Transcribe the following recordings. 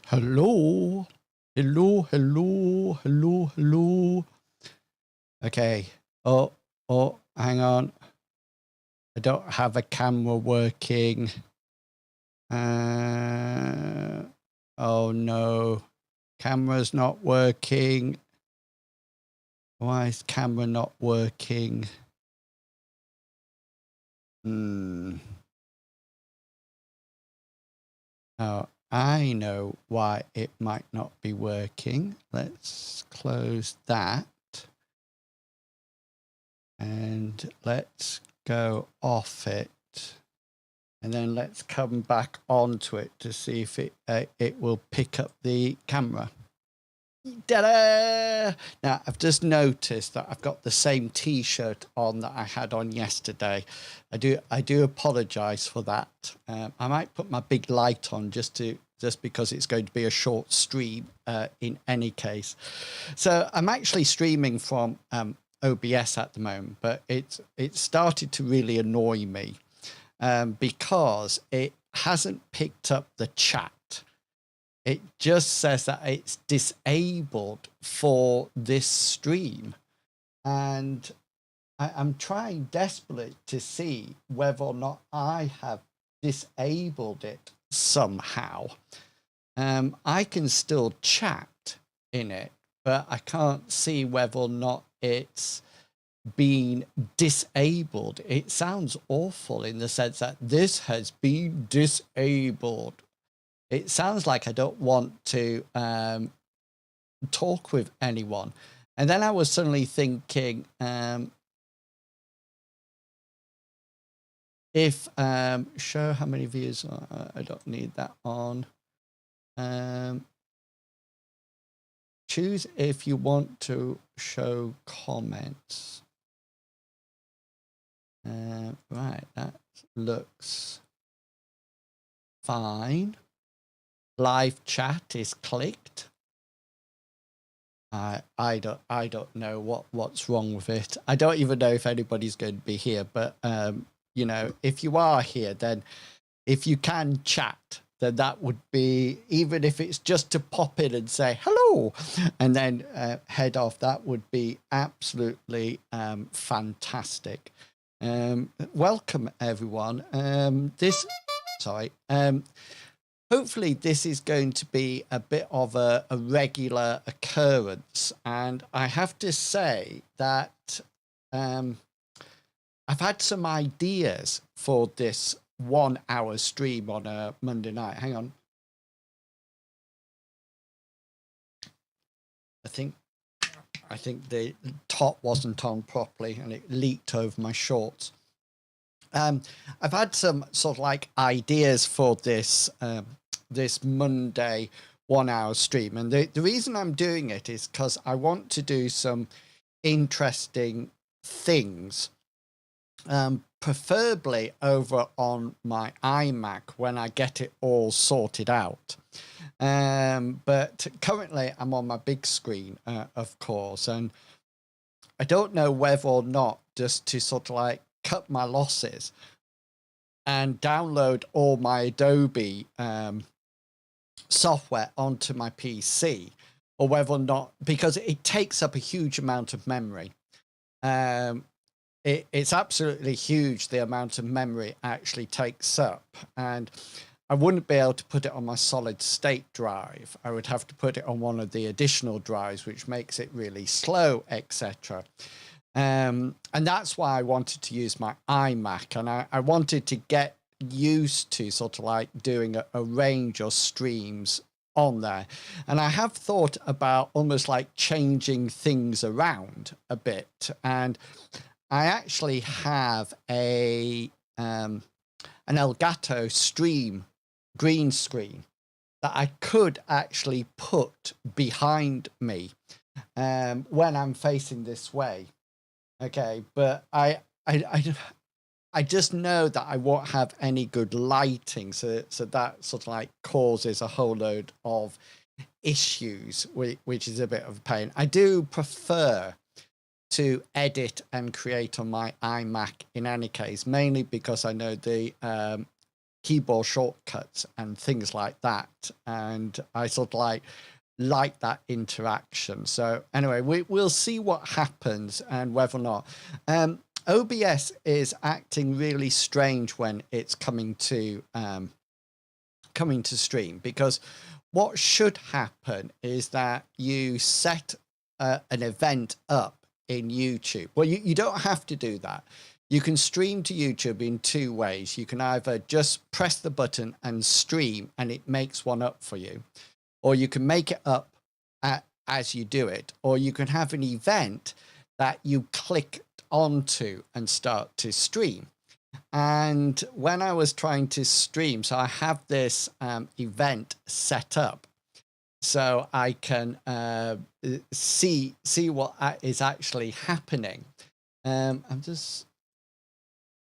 Hello, hello, hello, hello, hello. Okay. Oh, hang on. I don't have a camera working. Oh no, camera's not working. Why is camera not working? Oh, I know why it might not be working. Let's close that. And let's go off it. And then let's come back onto it to see if it will pick up the camera. Ta-da! Now, I've just noticed that I've got the same T-shirt on that I had on yesterday. I do apologise for that. I might put my big light on just because it's going to be a short stream in any case. So I'm actually streaming from OBS at the moment, but it started to really annoy me because it hasn't picked up the chat. It just says that it's disabled for this stream. And I'm trying desperately to see whether or not I have disabled it somehow. I can still chat in it, but I can't see whether or not it's been disabled. It sounds awful in the sense that this has been disabled. It sounds like I don't want to talk with anyone. And then I was suddenly thinking, if show how many views, I don't need that on. Choose if you want to show comments. Right, that looks fine. Live chat is clicked. I don't know what's wrong with it. I don't even know if anybody's going to be here, but you know, if you are here, then if you can chat, then that would be, even if it's just to pop in and say hello and then head off, that would be absolutely fantastic. Welcome everyone. Hopefully this is going to be a bit of a regular occurrence, and I have to say that I've had some ideas for this 1 hour stream on a Monday night. Hang on. I think the top wasn't on properly and it leaked over my shorts. I've had some sort of like ideas for this this Monday 1 hour stream, and the reason I'm doing it is because I want to do some interesting things, preferably over on my iMac when I get it all sorted out. But currently I'm on my big screen, of course, and I don't know whether or not just to sort of like cut my losses and download all my Adobe software onto my PC, or whether or not, because it takes up a huge amount of memory. It's absolutely huge, the amount of memory it actually takes up, and I wouldn't be able to put it on my solid state drive. I would have to put it on one of the additional drives, which makes it really slow, etc. And that's why I wanted to use my iMac, and I wanted to get used to sort of like doing a range of streams on there. And I have thought about almost like changing things around a bit. And I actually have an Elgato Stream green screen that I could actually put behind me when I'm facing this way. Okay, but I just know that I won't have any good lighting, so that sort of like causes a whole load of issues, which is a bit of a pain. I do prefer to edit and create on my iMac in any case, mainly because I know the keyboard shortcuts and things like that. And I sort of like that interaction. So anyway, we'll see what happens and whether or not. OBS is acting really strange when it's coming to stream, because what should happen is that you set an event up in YouTube. Well, you don't have to do that. You can stream to YouTube in two ways. You can either just press the button and stream and it makes one up for you, or you can make it up as you do it, or you can have an event that you click onto and start to stream. And when I was trying to stream, so I have this event set up so I can see what is actually happening. I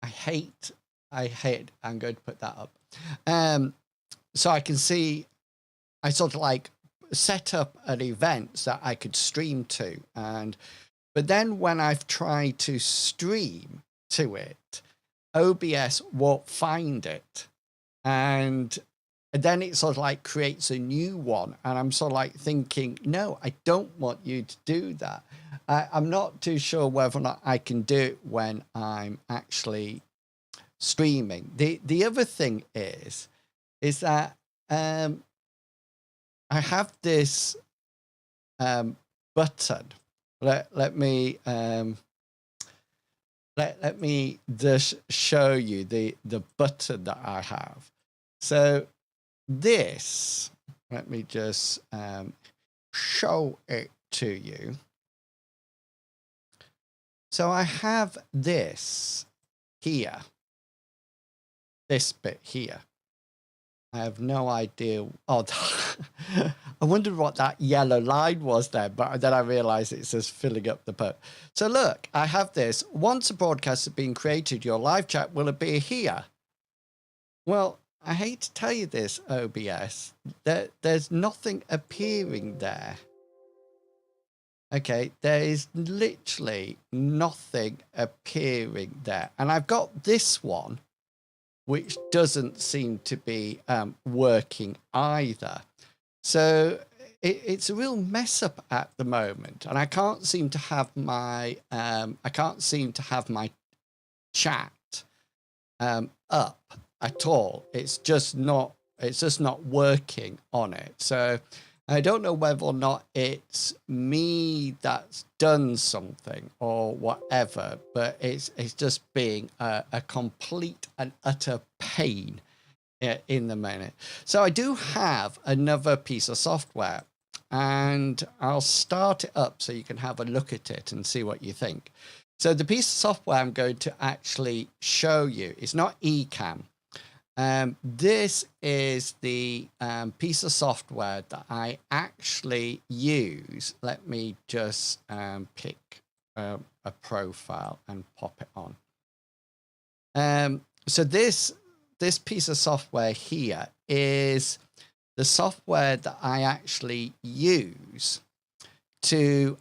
hate, I'm going to put that up. So I can see, I sort of like set up an event that I could stream to. But then when I've tried to stream to it, OBS won't find it. And then it sort of like creates a new one. And I'm sort of like thinking, no, I don't want you to do that. I'm not too sure whether or not I can do it when I'm actually streaming. The other thing is that I have this button. Let me just show you the button that I have. So this, let me just show it to you. So I have this here, this bit here. I have no idea. Oh, I wondered what that yellow line was there, but then I realized it's just filling up the put. So look, I have this. Once a broadcast has been created, your live chat will appear here. Well, I hate to tell you this, OBS, there's nothing appearing there. Okay, there is literally nothing appearing there. And I've got this one, which doesn't seem to be working either. So it's a real mess up at the moment, and I can't seem to have my chat up at all. It's just not working on it. So I don't know whether or not it's me that's done something or whatever, but it's just being a complete and utter pain in the minute. So I do have another piece of software, and I'll start it up so you can have a look at it and see what you think. So the piece of software I'm going to actually show you is not Ecamm. This is the piece of software that I actually use. Let me just pick a profile and pop it on. So this piece of software here is the software that I actually use to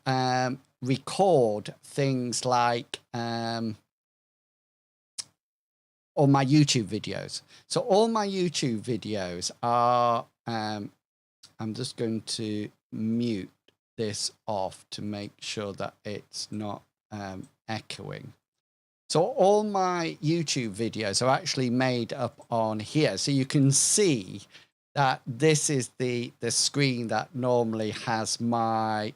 record things like all my YouTube videos. So all my YouTube videos are, I'm just going to mute this off to make sure that it's not echoing. So all my YouTube videos are actually made up on here. So you can see that this is the screen that normally has my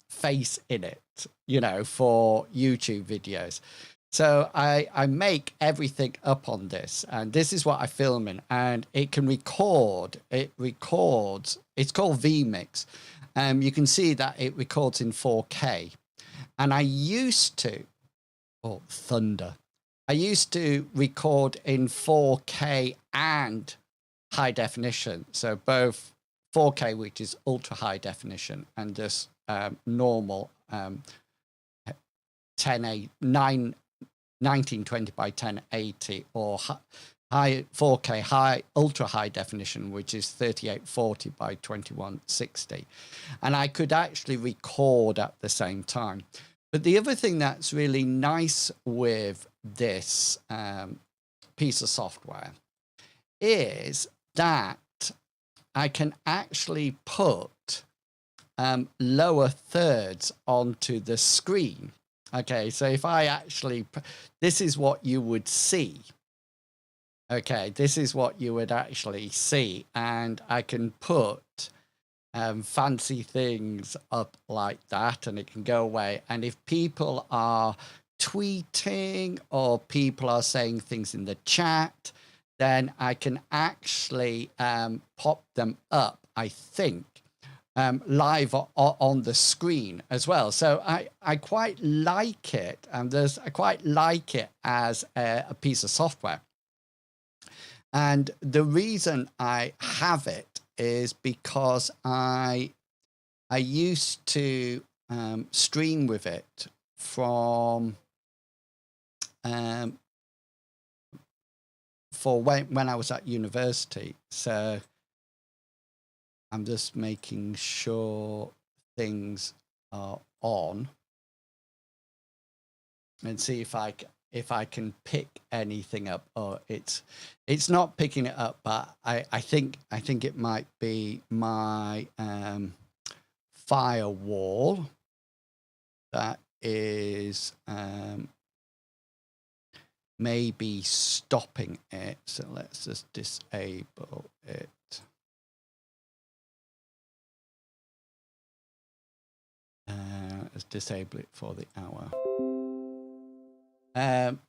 face in it, you know, for YouTube videos. So I make everything up on this, and this is what I film in, and it can record. It records. It's called Vmix. You can see that it records in 4K. And I used to, oh, thunder. I used to record in 4K and high definition. So both 4K, which is ultra high definition, and just normal 1920 by 1080, or high 4K, high ultra high definition, which is 3840 by 2160. And I could actually record at the same time. But the other thing that's really nice with this piece of software is that I can actually put lower thirds onto the screen. Okay, so if I actually, this is what you would see. Okay, this is what you would actually see. And I can put fancy things up like that and it can go away. And if people are tweeting or people are saying things in the chat, then I can actually pop them up, I think, live on the screen as well. So I quite like it. And I quite like it as a piece of software. And the reason I have it is because I used to stream with it from for when I was at university. So I'm just making sure things are on and see if I can pick anything up. Oh, it's not picking it up, but I think it might be my firewall that is maybe stopping it. So let's just disable it. Let's disable it for the hour.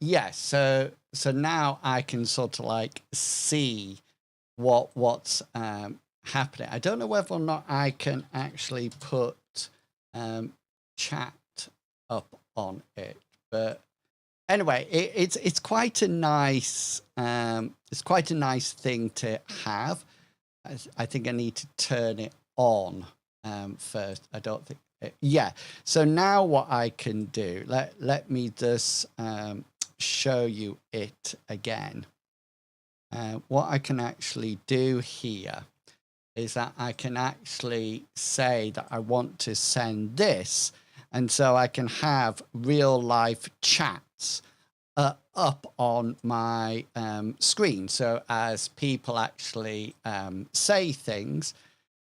Yes, so now I can sort of like see what's happening. I don't know whether or not I can actually put chat up on it, but anyway, it's quite a nice thing to have. I think I need to turn it on first. I don't think. Yeah. So now what I can do, let me just show you it again. What I can actually do here is that I can actually say that I want to send this. And so I can have real life chats up on my screen. So as people actually say things,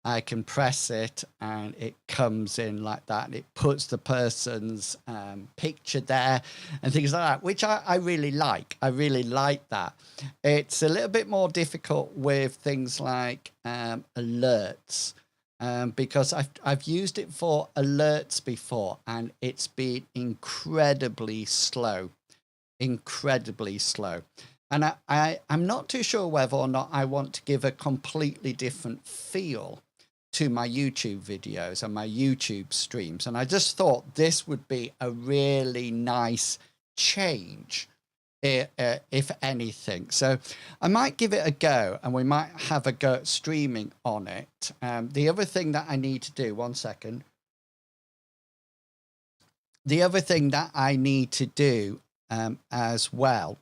I can press it and it comes in like that. And it puts the person's picture there and things like that, which I really like. I really like that. It's a little bit more difficult with things like alerts because I've used it for alerts before and it's been incredibly slow. And I'm not too sure whether or not I want to give a completely different feel to my YouTube videos and my YouTube streams. And I just thought this would be a really nice change, if anything. So I might give it a go and we might have a go at streaming on it. The other thing that I need to do, one second. The other thing that I need to do as well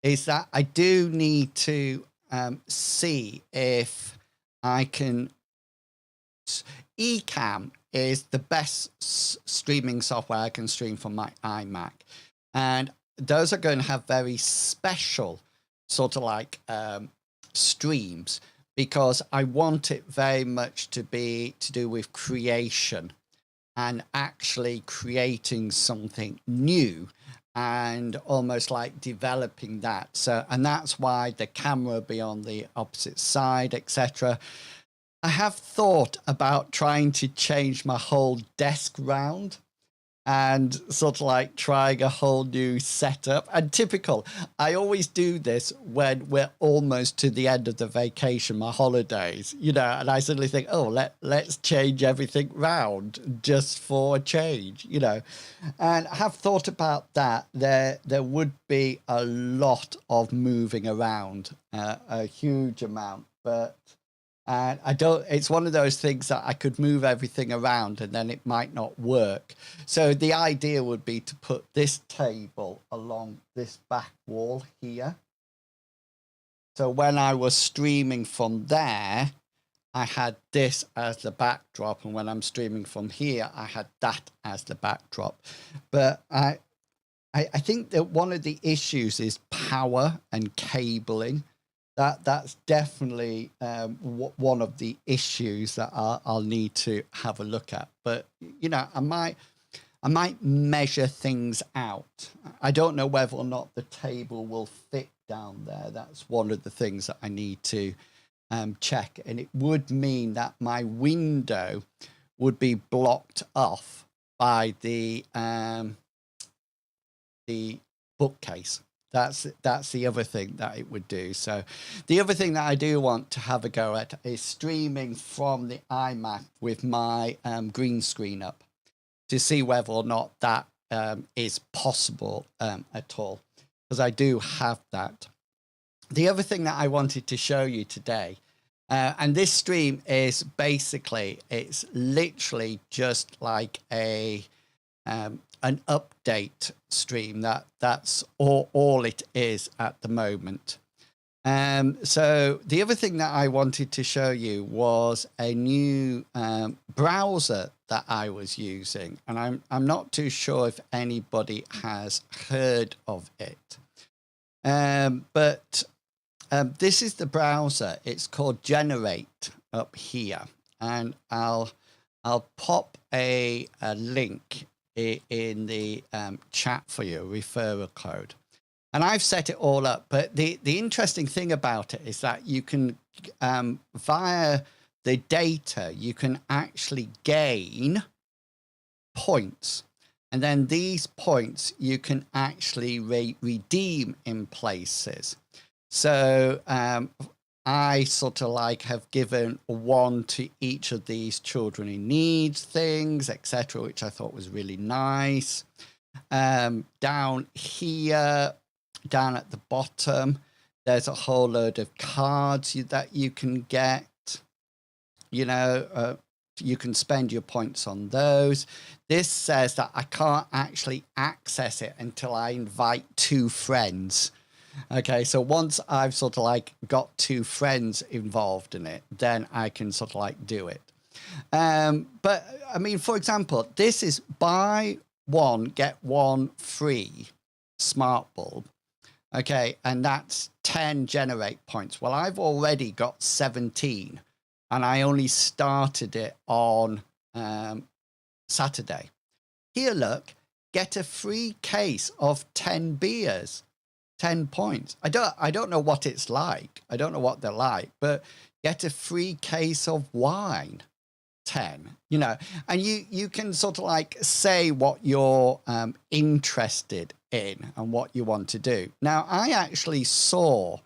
is that I do need to see if I can. Ecamm is the best streaming software I can stream from my iMac, and those are going to have very special sort of like streams because I want it very much to be to do with creation and actually creating something new and almost like developing that. So, and that's why the camera be on the opposite side, etc. I have thought about trying to change my whole desk round and sort of like trying a whole new setup. And typical, I always do this when we're almost to the end of the vacation, my holidays, you know, and I suddenly think, oh, let's change everything round just for a change, you know. And I have thought about that. There would be a lot of moving around, a huge amount, but and it's one of those things that I could move everything around and then it might not work. So the idea would be to put this table along this back wall here. So when I was streaming from there, I had this as the backdrop. And when I'm streaming from here, I had that as the backdrop. But I think that one of the issues is power and cabling. That's definitely one of the issues that I'll need to have a look at. But you know, I might measure things out. I don't know whether or not the table will fit down there. That's one of the things that I need to check. And it would mean that my window would be blocked off by the bookcase. That's the other thing that it would do. So the other thing that I do want to have a go at is streaming from the iMac with my green screen up, to see whether or not that is possible at all, because I do have that. The other thing that I wanted to show you today, and this stream is basically, it's literally just like an update stream. That's all it is at the moment. So the other thing that I wanted to show you was a new browser that I was using, and I'm not too sure if anybody has heard of it. But this is the browser. It's called Generate up here, and I'll pop a link in the chat for you, a referral code. And I've set it all up. But the interesting thing about it is that you can, via the data, you can actually gain points. And then these points you can actually redeem in places. So I sort of like have given one to each of these children in need things, etc., which I thought was really nice. Down here, down at the bottom, there's a whole load of cards that you can get. You know, you can spend your points on those. This says that I can't actually access it until I invite 2 friends. Okay, so once I've sort of like got 2 friends involved in it, then I can sort of like do it. But I mean, for example, this is buy 1, get 1 free smart bulb. Okay, and that's 10 generate points. Well, I've already got 17, and I only started it on Saturday. Here, look, get a free case of 10 beers, 10 points. I don't know what it's like. I don't know what they're like, but get a free case of wine, 10, you know, and you can sort of like say what you're interested in and what you want to do. Now, I actually saw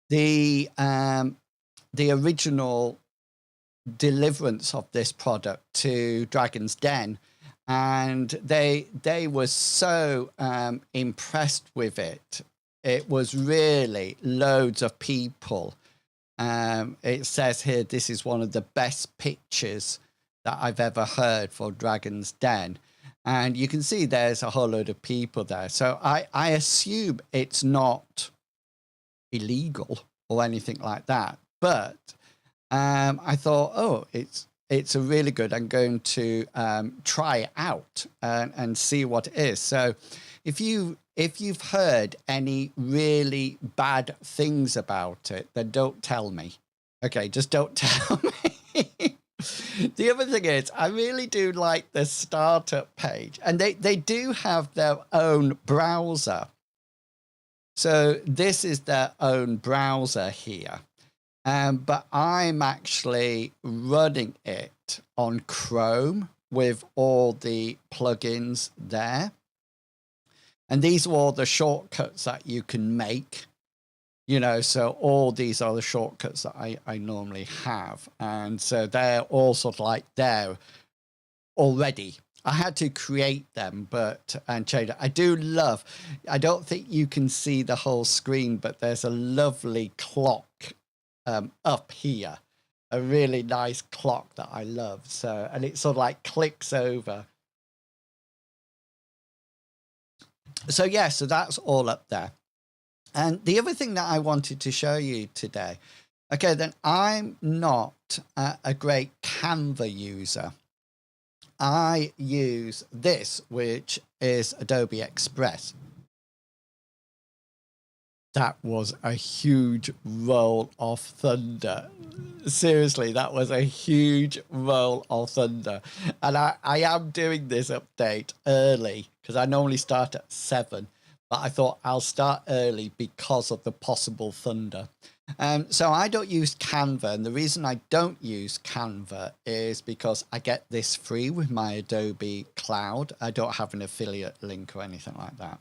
the original deliverance of this product to Dragon's Den, and they were so impressed with it. It was really loads of people. It says here, this is one of the best pitches that I've ever heard for Dragon's Den. And you can see there's a whole load of people there. So I assume it's not illegal or anything like that. But I thought, oh, it's a really good. I'm going to try it out and see what it is. So if you've heard any really bad things about it, then don't tell me. Okay, just don't tell me. The other thing is, I really do like the startup page, and they do have their own browser. So this is their own browser here. But I'm actually running it on Chrome with all the plugins there. And these are all the shortcuts that you can make. You know, so all these are the shortcuts that I normally have. And so they're all sort of like there already. I had to create them, and change it. I do love, I don't think you can see the whole screen, but there's a lovely clock up here, a really nice clock that I love. So, and it sort of like clicks over. So yeah, so that's all up there. And the other thing that I wanted to show you today, okay, then I'm not a great Canva user. I use this, which is Adobe Express. That was a huge roll of thunder. Seriously, that was a huge roll of thunder. And I am doing this update early because I normally start at 7, but I thought I'll start early because of the possible thunder. So I don't use Canva, and the reason I don't use Canva is because I get this free with my Adobe Cloud. I don't have an affiliate link or anything like that.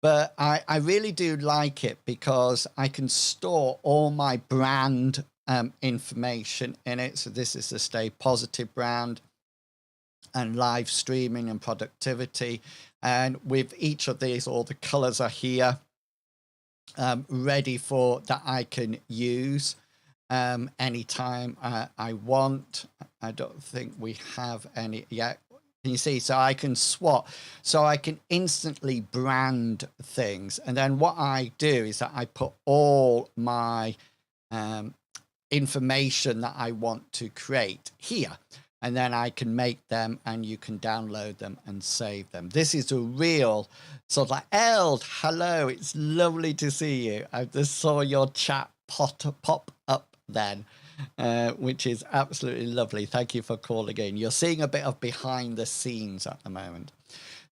But I really do like it because I can store all my brand information in it. So this is the Stay Positive brand and live streaming and productivity. And with each of these, all the colors are here, ready for that I can use anytime I want. I don't think we have any yet. Can you see? So I can swap, so I can instantly brand things. And then what I do is that I put all my information that I want to create here. And then I can make them and you can download them and save them. This is a real sort of like, Eld, hello, it's lovely to see you. I just saw your chat pop up then. Which is absolutely lovely. Thank you for calling in. You're seeing a bit of behind the scenes at the moment.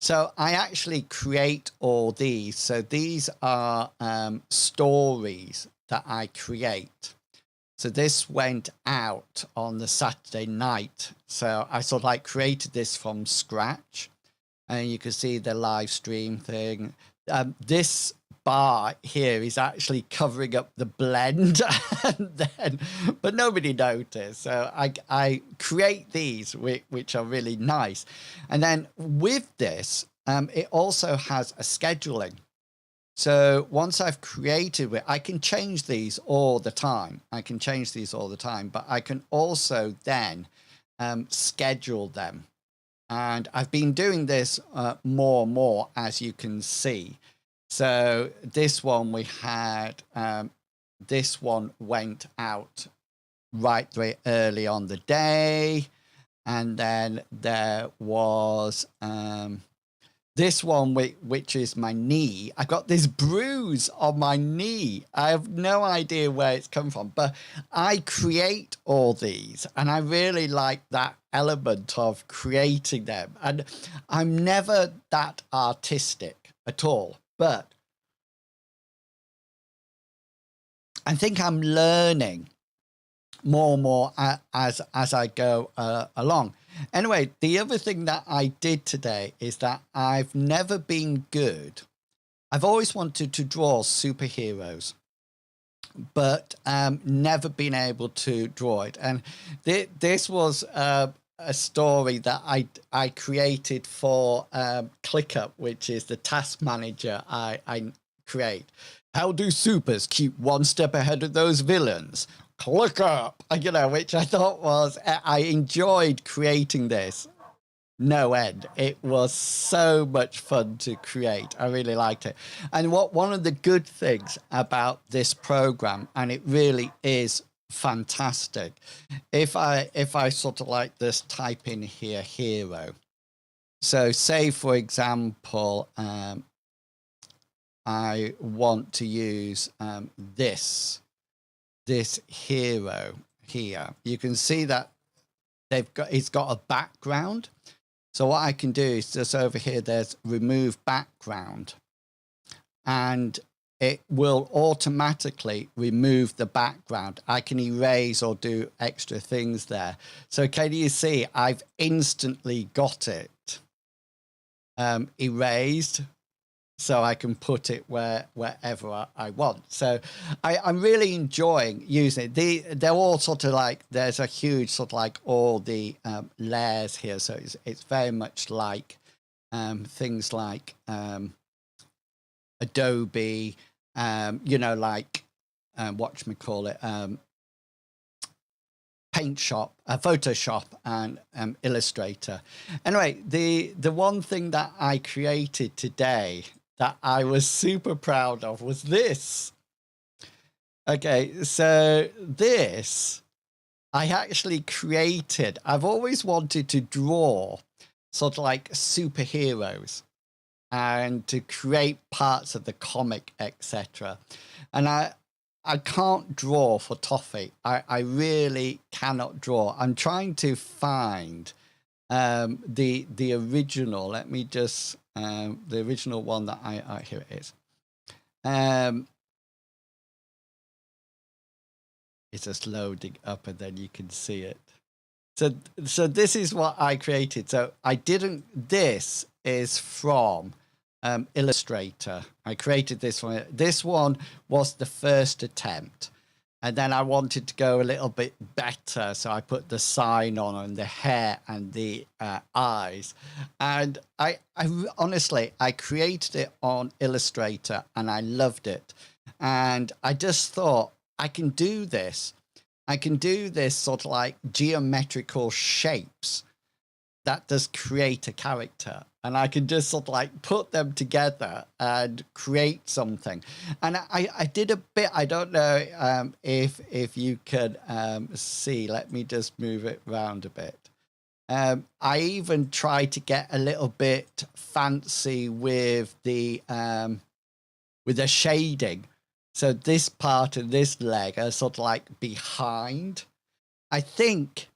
So I actually create all these. So these are stories that I create. So this went out on the Saturday night. So I sort of like created this from scratch. And you can see the live stream thing. This bar here is actually covering up the blend and then, but nobody noticed. So I create these which are really nice. And then with this, it also has a scheduling. So once I've created it, I can change these all the time. But I can also then schedule them. And I've been doing this more and more, as you can see. So this one we had, this one went out right very early on the day. And then there was this one, which is my knee. I got this bruise on my knee. I have no idea where it's come from, but I create all these and I really like that element of creating them. And I'm never that artistic at all. But I think I'm learning more and more as I go along. Anyway, the other thing that I did today is that I've never been good. I've always wanted to draw superheroes, but never been able to draw it. And this was a story that I created for ClickUp, which is the task manager I create. How do supers keep one step ahead of those villains? ClickUp, you know, which I thought was, I enjoyed creating this. No end. It was so much fun to create. I really liked it. And one of the good things about this program, and it really is fantastic, if I sort of like this type in here hero. So say for example, I want to use this hero here. You can see that it's got a background. So what I can do is just over here, there's remove background, and it will automatically remove the background. I can erase or do extra things there. So can you see I've instantly got it erased, so I can put it wherever I want. So I'm really enjoying using it. They're all sort of like, there's a huge sort of like all the layers here. So it's very much like things like Adobe, you know, like whatchamacallit, Paint Shop, Photoshop, and Illustrator. Anyway, the one thing that I created today that I was super proud of was this. Okay, so this I actually created, I've always wanted to draw sort of like superheroes and to create parts of the comic, etc. And I can't draw for Toffee. I really cannot draw. I'm trying to find the original. Let me just the original one that I here it is. It's just loading up, and then you can see it. So this is what I created. So I didn't. This is from Illustrator. I created this one. This one was the first attempt, and then I wanted to go a little bit better, so I put the sign on and the hair and the eyes. And I honestly, I created it on Illustrator, and I loved it. And I just thought, I can do this. I can do this sort of like geometrical shapes that does create a character, and I can just sort of like put them together and create something. And I did a bit. I don't know if you can see. Let me just move it around a bit. I even tried to get a little bit fancy with the shading. So this part of this leg are sort of like behind. I think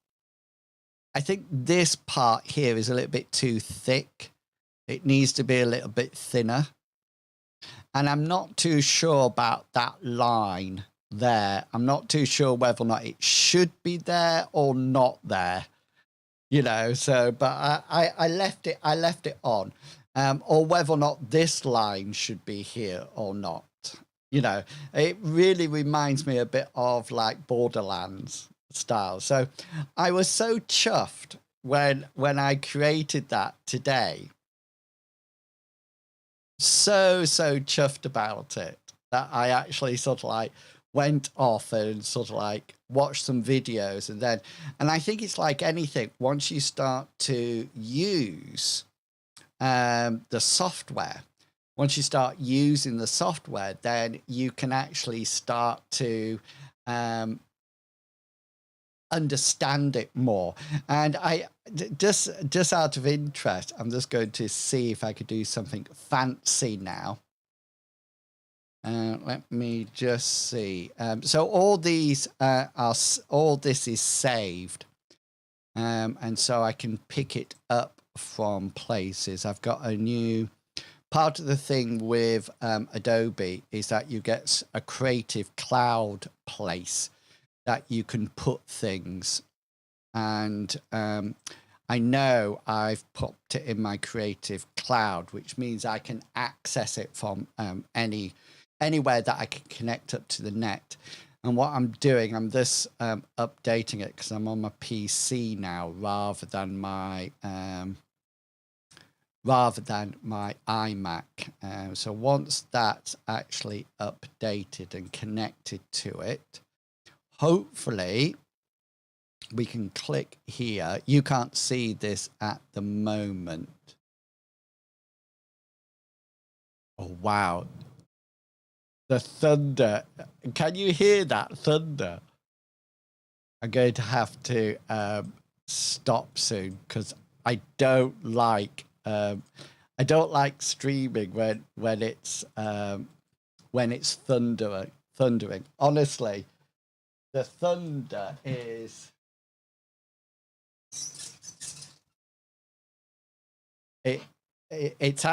this part here is a little bit too thick. It needs to be a little bit thinner. And I'm not too sure about that line there. I'm not too sure whether or not it should be there or not there. You know, so, but I left it on. Or whether or not this line should be here or not. You know, it really reminds me a bit of like Borderlands style. So I was so chuffed when I created that today. So chuffed about it that I actually sort of like went off and sort of like watched some videos, and I think it's like anything, once you start to use the software, once you start using the software, then you can actually start to understand it more. And I just out of interest, I'm just going to see if I could do something fancy now. Let me just see. So all these all this is saved, and so I can pick it up from places. I've got a new part of the thing with Adobe is that you get a creative cloud place that you can put things. And I know I've popped it in my creative cloud, which means I can access it from anywhere that I can connect up to the net. And what I'm doing, I'm just updating it because I'm on my PC now rather than my iMac. So once that's actually updated and connected to it, hopefully we can click here. You can't see this at the moment. Oh, wow. The thunder. Can you hear that thunder? I'm going to have to stop soon because I don't like streaming when it's thundering. Honestly, the thunder is it's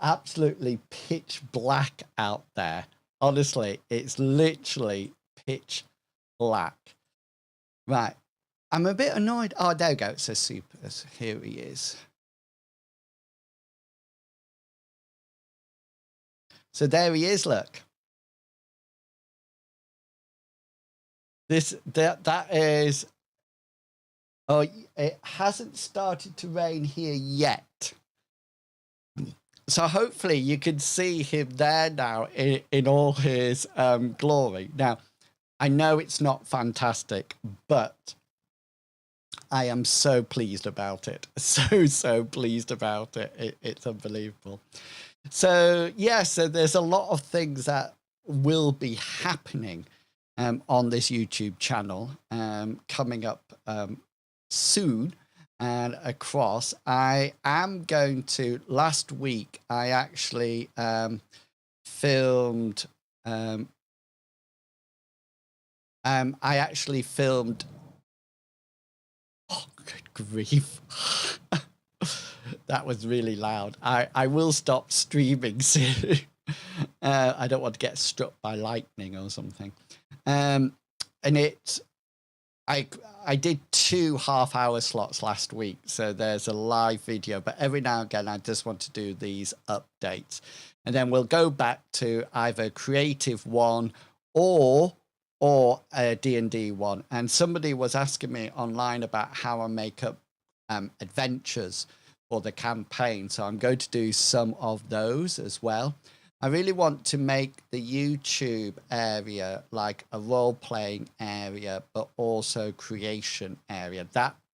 absolutely pitch black out there. Honestly, it's literally pitch black. Right. I'm a bit annoyed. Oh, there we go. It says super. Here he is. So there he is, look. That is, oh, it hasn't started to rain here yet. So hopefully you can see him there now in all his glory. Now, I know it's not fantastic, but I am so pleased about it. So pleased about it. It's unbelievable. So, yeah, so there's a lot of things that will be happening on this YouTube channel coming up soon and across. I am going to, last week, I actually filmed, oh, good grief. That was really loud. I will stop streaming soon. I don't want to get struck by lightning or something. And I did 2 half-hour slots last week, so there's a live video, but every now and again I just want to do these updates, and then we'll go back to either creative one or a D&D one. And somebody was asking me online about how I make up adventures for the campaign, so I'm going to do some of those as well. I really want to make the YouTube area like a role-playing area, but also creation area.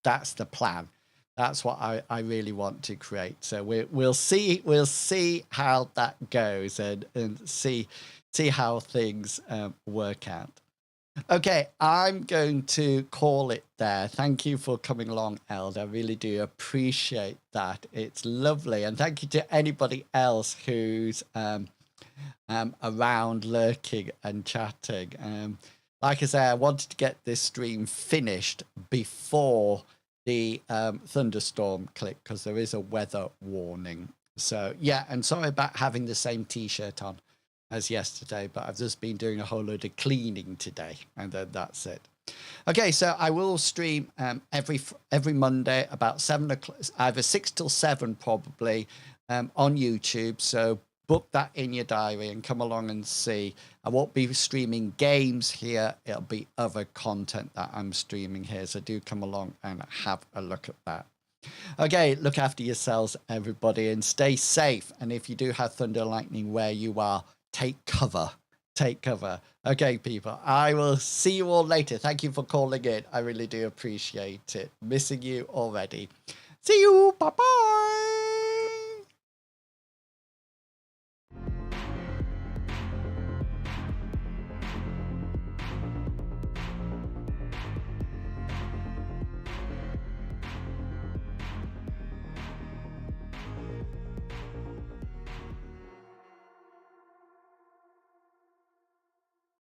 That's the plan. That's what I really want to create. So we'll see how that goes and see how things work out. Okay, I'm going to call it there. Thank you for coming along, Eld. I really do appreciate that. It's lovely. And thank you to anybody else who's around lurking and chatting. Like I say, I wanted to get this stream finished before the thunderstorm click, because there is a weather warning. So yeah, and sorry about having the same t-shirt on as yesterday, but I've just been doing a whole load of cleaning today, and then that's it. Okay, so I will stream every Monday about 7 o'clock, either 6 till 7 probably, on YouTube. So book that in your diary and come along and see. I won't be streaming games here. It'll be other content that I'm streaming here. So do come along and have a look at that. Okay, look after yourselves, everybody, and stay safe. And if you do have thunder and lightning where you are, take cover. Take cover. Okay, people, I will see you all later. Thank you for calling in. I really do appreciate it. Missing you already. See you. Bye-bye.